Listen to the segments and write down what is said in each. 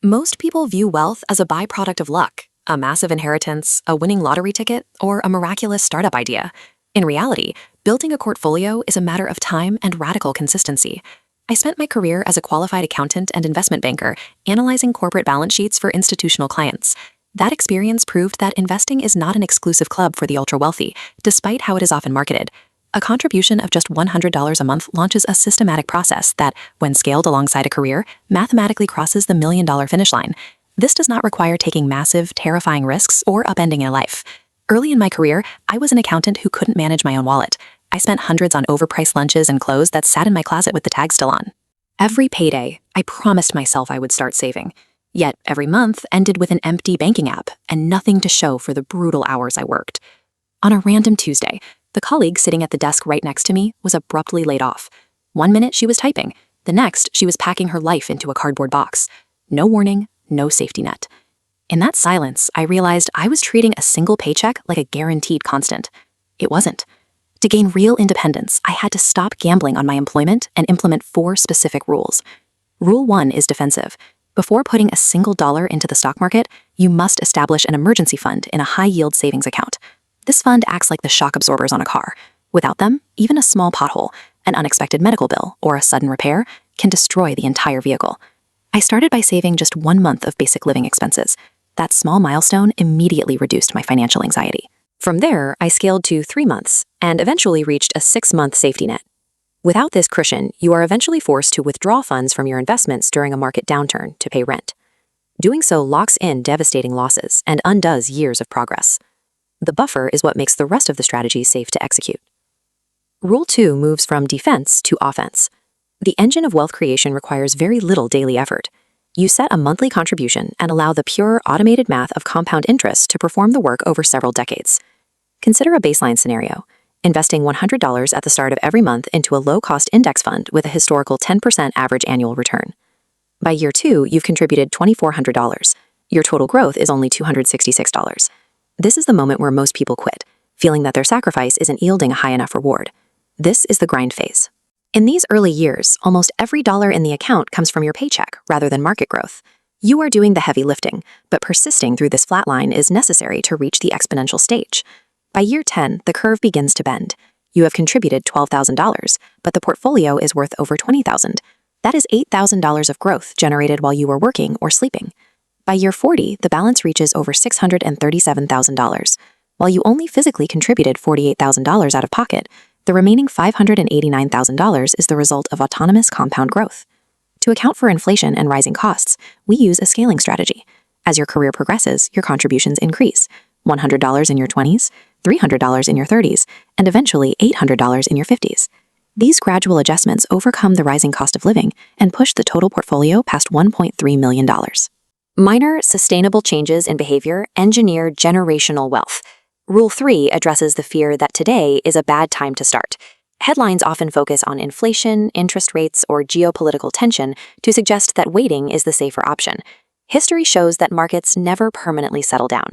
Most people view wealth as a byproduct of luck, a massive inheritance, a winning lottery ticket, or a miraculous startup idea. In reality, building a portfolio is a matter of time and radical consistency. I spent my career as a qualified accountant and investment banker, analyzing corporate balance sheets for institutional clients. That experience proved that investing is not an exclusive club for the ultra-wealthy, despite how it is often marketed. A contribution of just $100 a month launches a systematic process that, when scaled alongside a career, mathematically crosses the million-dollar finish line. This does not require taking massive, terrifying risks or upending a life. Early in my career, I was an accountant who couldn't manage my own wallet. I spent hundreds on overpriced lunches and clothes that sat in my closet with the tag still on. Every payday, I promised myself I would start saving. Yet every month ended with an empty banking app and nothing to show for the brutal hours I worked. On a random Tuesday, the colleague sitting at the desk right next to me was abruptly laid off. One minute she was typing, the next she was packing her life into a cardboard box. No warning, no safety net. In that silence, I realized I was treating a single paycheck like a guaranteed constant. It wasn't. To gain real independence, I had to stop gambling on my employment and implement 4 specific rules. Rule 1 is defensive. Before putting a single dollar into the stock market, you must establish an emergency fund in a high-yield savings account. This fund acts like the shock absorbers on a car. Without them, even a small pothole, an unexpected medical bill, or a sudden repair can destroy the entire vehicle. I started by saving just 1 month of basic living expenses. That small milestone immediately reduced my financial anxiety. From there, I scaled to 3 months and eventually reached a 6-month safety net. Without this cushion, you are eventually forced to withdraw funds from your investments during a market downturn to pay rent. Doing so locks in devastating losses and undoes years of progress. The buffer is what makes the rest of the strategy safe to execute. Rule 2 moves from defense to offense. The engine of wealth creation requires very little daily effort. You set a monthly contribution and allow the pure automated math of compound interest to perform the work over several decades. Consider a baseline scenario, investing $100 at the start of every month into a low-cost index fund with a historical 10% average annual return. By year 2, you've contributed $2,400. Your total growth is only $266. This is the moment where most people quit, feeling that their sacrifice isn't yielding a high enough reward. This is the grind phase. In these early years, almost every dollar in the account comes from your paycheck rather than market growth. You are doing the heavy lifting, but persisting through this flat line is necessary to reach the exponential stage. By year 10, the curve begins to bend. You have contributed $12,000, but the portfolio is worth over $20,000. That is $8,000 of growth generated while you were working or sleeping. By year 40, the balance reaches over $637,000. While you only physically contributed $48,000 out of pocket, the remaining $589,000 is the result of autonomous compound growth. To account for inflation and rising costs, we use a scaling strategy. As your career progresses, your contributions increase. $100 in your 20s, $300 in your 30s, and eventually $800 in your 50s. These gradual adjustments overcome the rising cost of living and push the total portfolio past $1.3 million. Minor, sustainable changes in behavior engineer generational wealth. Rule 3 addresses the fear that today is a bad time to start. Headlines often focus on inflation, interest rates, or geopolitical tension to suggest that waiting is the safer option. History shows that markets never permanently settle down.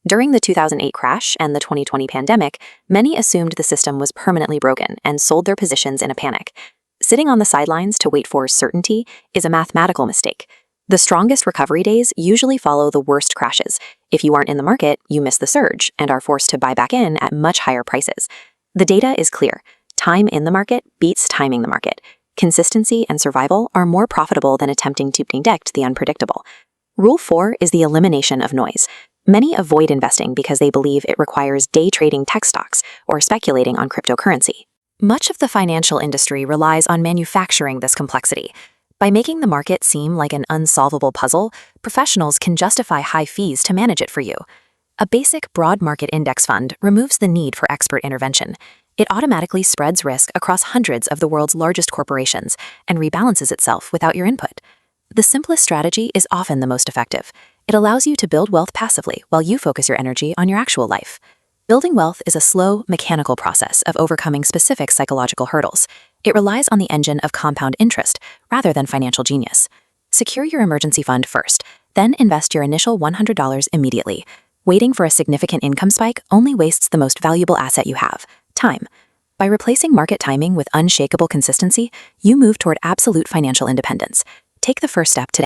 During the 2008 crash and the 2020 pandemic, many assumed the system was permanently broken and sold their positions in a panic. Sitting on the sidelines to wait for certainty is a mathematical mistake. The strongest recovery days usually follow the worst crashes. If you aren't in the market, you miss the surge and are forced to buy back in at much higher prices. The data is clear. Time in the market beats timing the market. Consistency and survival are more profitable than attempting to predict the unpredictable. Rule 4 is the elimination of noise. Many avoid investing because they believe it requires day trading tech stocks or speculating on cryptocurrency. Much of the financial industry relies on manufacturing this complexity. By making the market seem like an unsolvable puzzle, professionals can justify high fees to manage it for you. A basic broad market index fund removes the need for expert intervention. It automatically spreads risk across hundreds of the world's largest corporations and rebalances itself without your input. The simplest strategy is often the most effective. It allows you to build wealth passively while you focus your energy on your actual life. Building wealth is a slow, mechanical process of overcoming specific psychological hurdles. It relies on the engine of compound interest rather than financial genius. Secure your emergency fund first, then invest your initial $100 immediately. Waiting for a significant income spike only wastes the most valuable asset you have, time. By replacing market timing with unshakable consistency, you move toward absolute financial independence. Take the first step today.